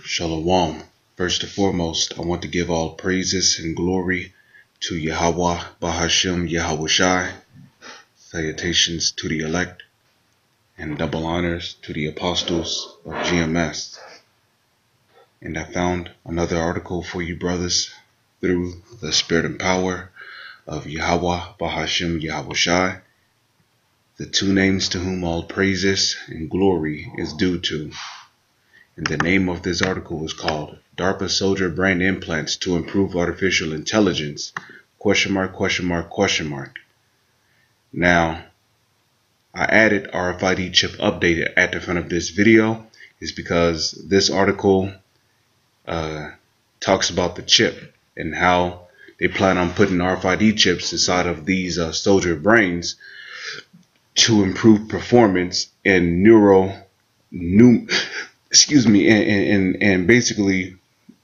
Shalom. First and foremost, I want to give all praises and glory to Yahweh, Bahashim, Yahushai. Salutations to the elect and double honors to the apostles of GMS. And I found another article for you brothers through the spirit and power of Yahweh, Bahashim, Yahushai, the two names to whom all praises and glory is due to. And the name of this article is called DARPA Soldier Brain Implants to Improve Artificial Intelligence, ? Now, I added RFID chip update at the front of this video is because this article talks about the chip and how they plan on putting RFID chips inside of these soldier brains to improve performance and basically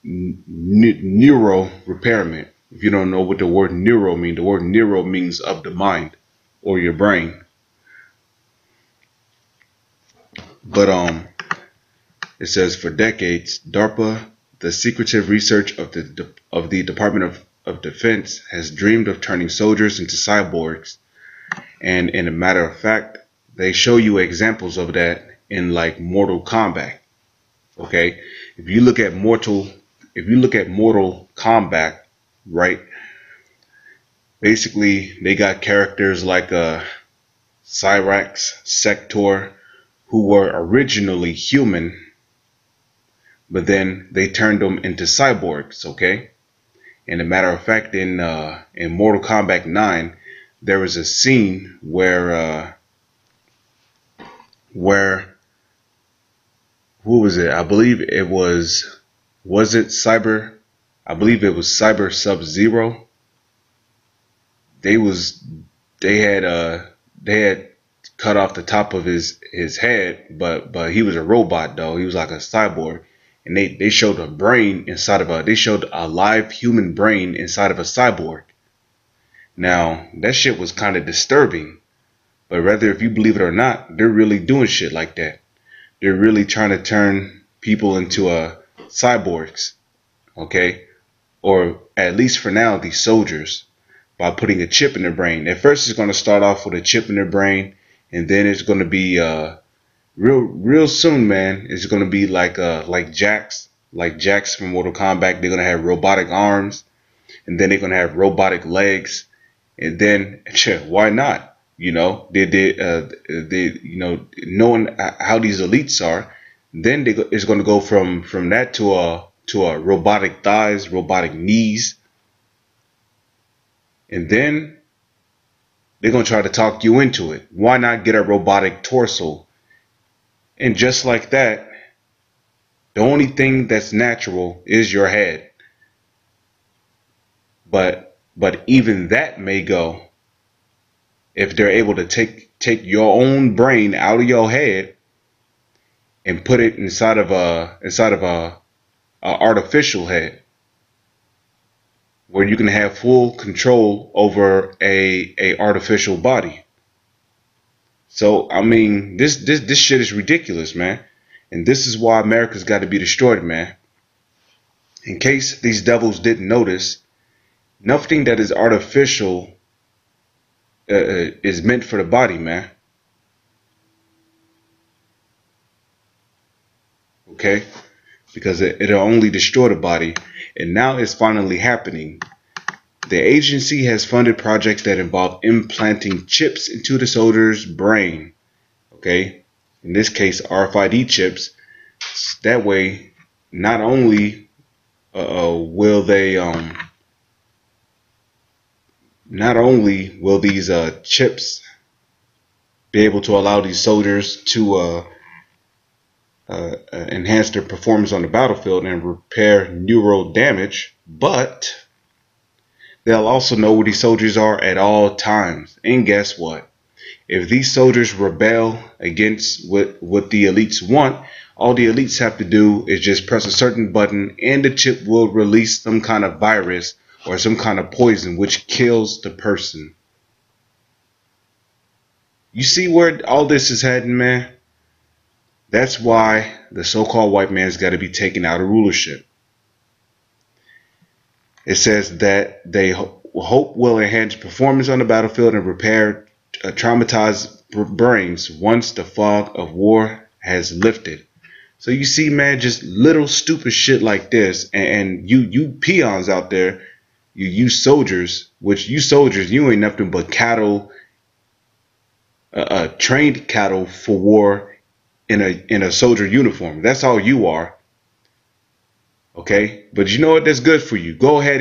neuro repairment. If you don't know what the word neuro means, the word neuro means of the mind or your brain. But it says for decades, DARPA, the secretive research of the Department of Defense, has dreamed of turning soldiers into cyborgs. And in a matter of fact, they show you examples of that in like Mortal Kombat. Okay, if you look at Mortal Kombat, right? Basically, they got characters like Cyrax, Sector, who were originally human, but then they turned them into cyborgs. Okay, and a matter of fact, in Mortal Kombat 9, there was a scene where who was it? I believe it was it Cyber? I believe it was Cyber Sub-Zero. They had cut off the top of his head, but he was a robot though. He was like a cyborg, and they showed a brain inside of they showed a live human brain inside of a cyborg. Now that shit was kind of disturbing, but whether if you believe it or not, they're really doing shit like that. They're really trying to turn people into cyborgs, okay? Or at least for now, these soldiers, by putting a chip in their brain. At first, it's going to start off with a chip in their brain, and then it's going to be real soon, man. It's going to be like Jax from Mortal Kombat. They're going to have robotic arms, and then they're going to have robotic legs, and then why not? You know, knowing how these elites are, then it's going to go from that to a robotic thighs, robotic knees, and then they're going to try to talk you into it. Why not get a robotic torso? And just like that, the only thing that's natural is your head. But even that may go. If they're able to take your own brain out of your head and put it inside of a artificial head, where you can have full control over a artificial body. So I mean, this shit is ridiculous, man, and this is why America's got to be destroyed, man. In case these devils didn't notice, nothing that is artificial is meant for the body, man. Okay, because it'll only destroy the body. And now it's finally happening. The agency has funded projects that involve implanting chips into the soldier's brain. Okay, in this case RFID chips. That way, not only will these chips be able to allow these soldiers to enhance their performance on the battlefield and repair neural damage, but they'll also know where these soldiers are at all times. And guess what? If these soldiers rebel against what the elites want, all the elites have to do is just press a certain button and the chip will release some kind of virus or some kind of poison which kills the person. You see where all this is heading, man? That's why the so-called white man's got to be taken out of rulership. It says that they hope will enhance performance on the battlefield and repair traumatized brains once the fog of war has lifted. So you see, man, just little stupid shit like this, and you peons out there, you soldiers, which you soldiers, you ain't nothing but cattle, trained cattle for war in a soldier uniform. That's all you are. Okay, but you know what? That's good for you. Go ahead.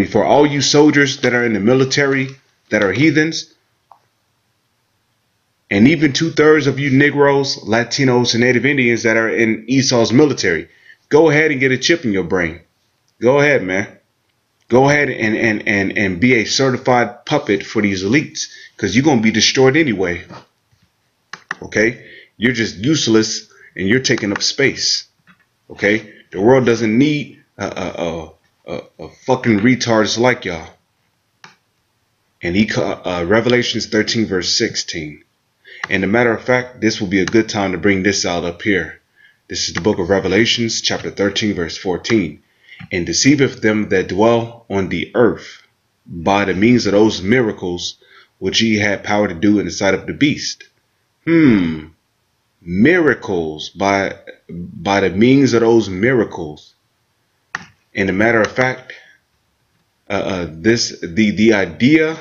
For all you soldiers that are in the military that are heathens, and even 2/3 of you Negroes, Latinos, and Native Indians that are in Esau's military, go ahead and get a chip in your brain. Go ahead, man. Go ahead and be a certified puppet for these elites, because you're gonna be destroyed anyway. Okay, you're just useless. And you're taking up space. Okay? The world doesn't need a fucking retards like y'all. And Revelations 13 verse 16. And a matter of fact, this will be a good time to bring this out up here. This is the book of Revelations, chapter 13 verse 14. And deceiveth them that dwell on the earth by the means of those miracles which he had power to do in the sight of the beast. Miracles by the means of those miracles. And a matter of fact, the idea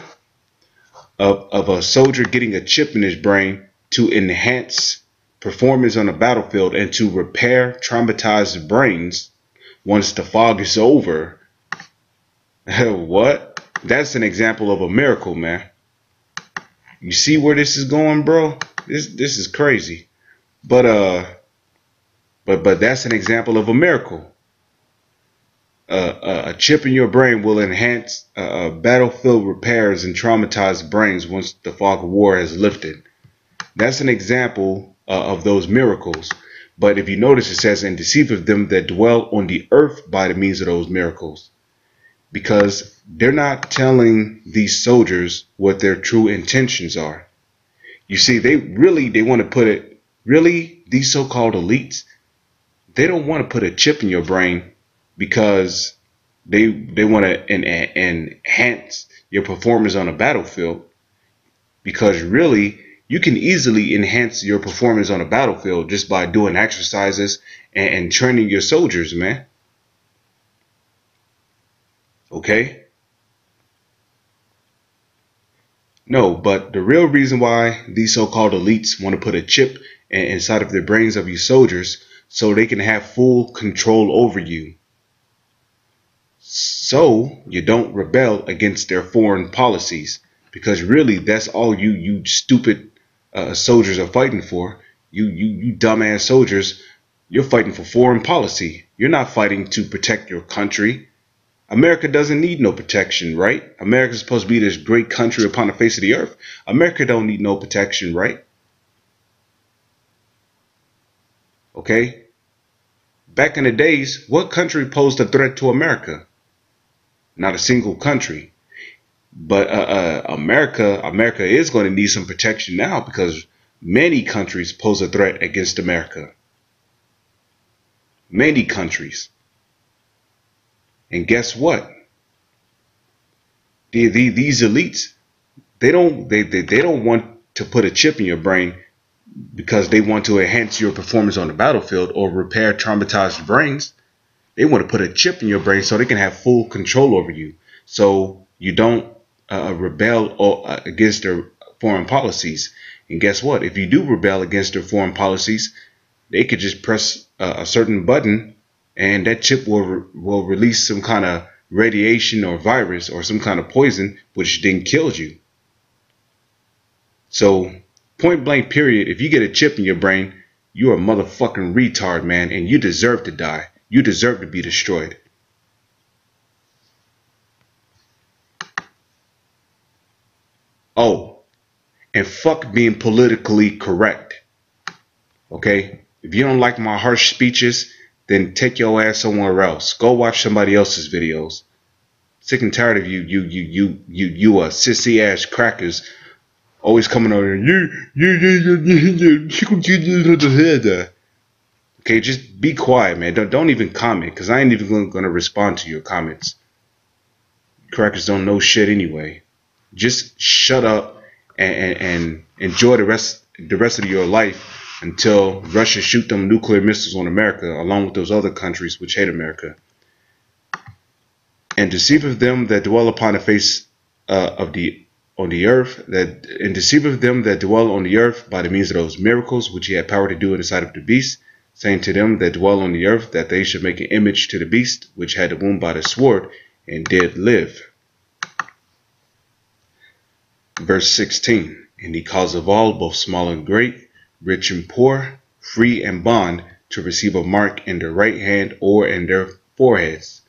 of a soldier getting a chip in his brain to enhance performance on the battlefield and to repair traumatized brains once the fog is over. What? That's an example of a miracle, man. You see where this is going, bro? This is crazy. But that's an example of a miracle. A chip in your brain will enhance battlefield repairs and traumatized brains once the fog of war has lifted. That's an example of those miracles. But if you notice, it says, and deceiveth them that dwell on the earth by the means of those miracles. Because they're not telling these soldiers what their true intentions are. You see, they want to put it. Really, these so-called elites, they don't want to put a chip in your brain because they want to enhance your performance on a battlefield. Because really, you can easily enhance your performance on a battlefield just by doing exercises and training your soldiers, man. Okay? No, but the real reason why these so-called elites want to put a chip inside of the brains of you soldiers so they can have full control over you, so you don't rebel against their foreign policies, because really that's all you stupid soldiers are fighting for. You dumbass soldiers, you're fighting for foreign policy. You're not fighting to protect your country. America doesn't need no protection, right? America's supposed to be this great country upon the face of the earth. America don't need no protection, right? Okay? Back in the days, what country posed a threat to America? Not a single country. But America is going to need some protection now, because many countries pose a threat against America. Many countries. And guess what? These elites, they don't want to put a chip in your brain because they want to enhance your performance on the battlefield or repair traumatized brains. They want to put a chip in your brain so they can have full control over you, so you don't rebel against their foreign policies. And guess what? If you do rebel against their foreign policies, they could just press a certain button, and that chip will release some kind of radiation or virus or some kind of poison, which then kills you. So, point blank period, if you get a chip in your brain, you're a motherfucking retard, man, and you deserve to die. You deserve to be destroyed. Oh, and fuck being politically correct. Okay? If you don't like my harsh speeches, then take your ass somewhere else. Go watch somebody else's videos. Sick and tired of you sissy ass crackers Always coming over here. Okay, just be quiet, man. Don't even comment, because I ain't even gonna respond to your comments. Crackers don't know shit anyway. Just shut up and enjoy the rest of your life until Russia shoot them nuclear missiles on America, along with those other countries which hate America. And deceiveth them that dwell upon the face on the earth, and deceiveth them that dwell on the earth by the means of those miracles which he had power to do in the sight of the beast, saying to them that dwell on the earth that they should make an image to the beast which had the wound by the sword and did live. Verse 16. And he causeth all, both small and great, rich and poor, free and bond, to receive a mark in their right hand or in their foreheads.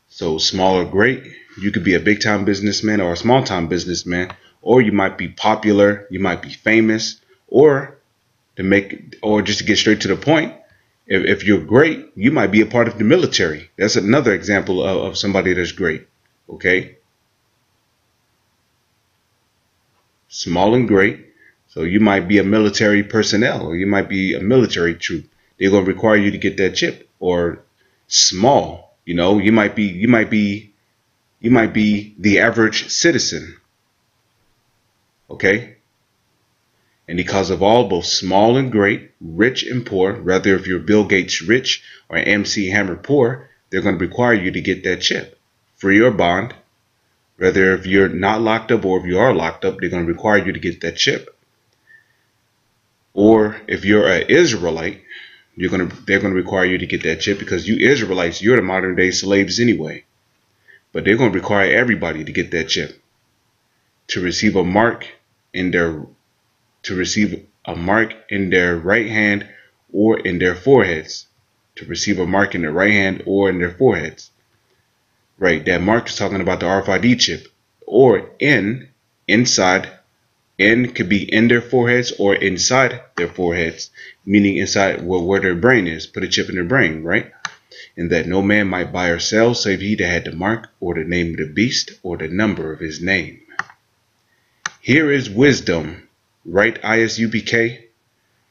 So small or great, you could be a big time businessman or a small time businessman, or you might be popular, you might be famous, or just to get straight to the point, if you're great, you might be a part of the military. That's another example of somebody that's great. Okay, small and great. So you might be a military personnel, or you might be a military troop. They're going to require you to get that chip. Or small, you might be the average citizen. Okay. And because of all, both small and great, rich and poor, rather if you're Bill Gates rich or MC Hammer poor, they're going to require you to get that chip, free or bond. Whether if you're not locked up or if you are locked up, they're going to require you to get that chip. Or if you're an Israelite, they're going to require you to get that chip, because you Israelites, you're the modern day slaves anyway. But they're going to require everybody to get that chip to receive a mark in their right hand or in their foreheads. To receive a mark in their right hand or in their foreheads. Right, that mark is talking about the RFID chip, or inside. N could be in their foreheads or inside their foreheads, meaning inside where their brain is. Put a chip in their brain, right? And that no man might buy or sell save he that had the mark or the name of the beast or the number of his name. Here is wisdom, right, ISUPK?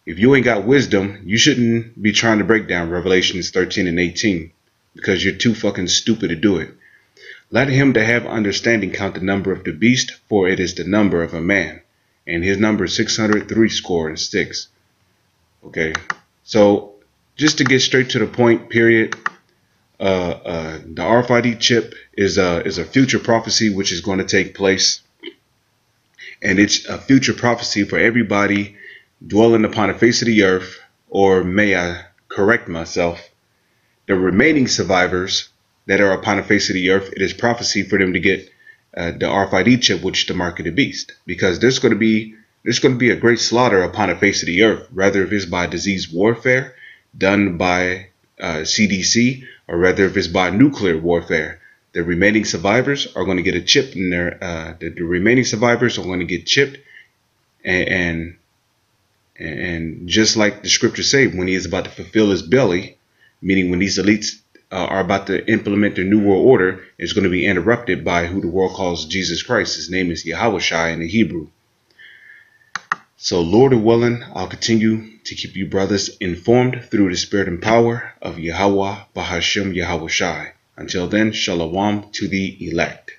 If you ain't got wisdom, you shouldn't be trying to break down Revelations 13 and 18, because you're too fucking stupid to do it. Let him that have understanding count the number of the beast, for it is the number of a man, and his number is 666. Okay, so just to get straight to the point, period. The RFID chip is a future prophecy which is going to take place, and it's a future prophecy for everybody dwelling upon the face of the earth, or may I correct myself, the remaining survivors that are upon the face of the earth. It is prophecy for them to get the RFID chip, which is the mark of the beast, because there's going to be a great slaughter upon the face of the earth, rather if it's by disease warfare done by CDC, or rather if it's by nuclear warfare. The remaining survivors are going to get a chip in their. The remaining survivors are going to get chipped, and just like the scriptures say, when he is about to fulfill his belly, meaning when these elites are about to implement the new world order, is going to be interrupted by who the world calls Jesus Christ. His name is Yahushua in the Hebrew. So Lord willing, I'll continue to keep you brothers informed through the spirit and power of Yahweh Bahashem Yahushua. Until then, shalom to the elect.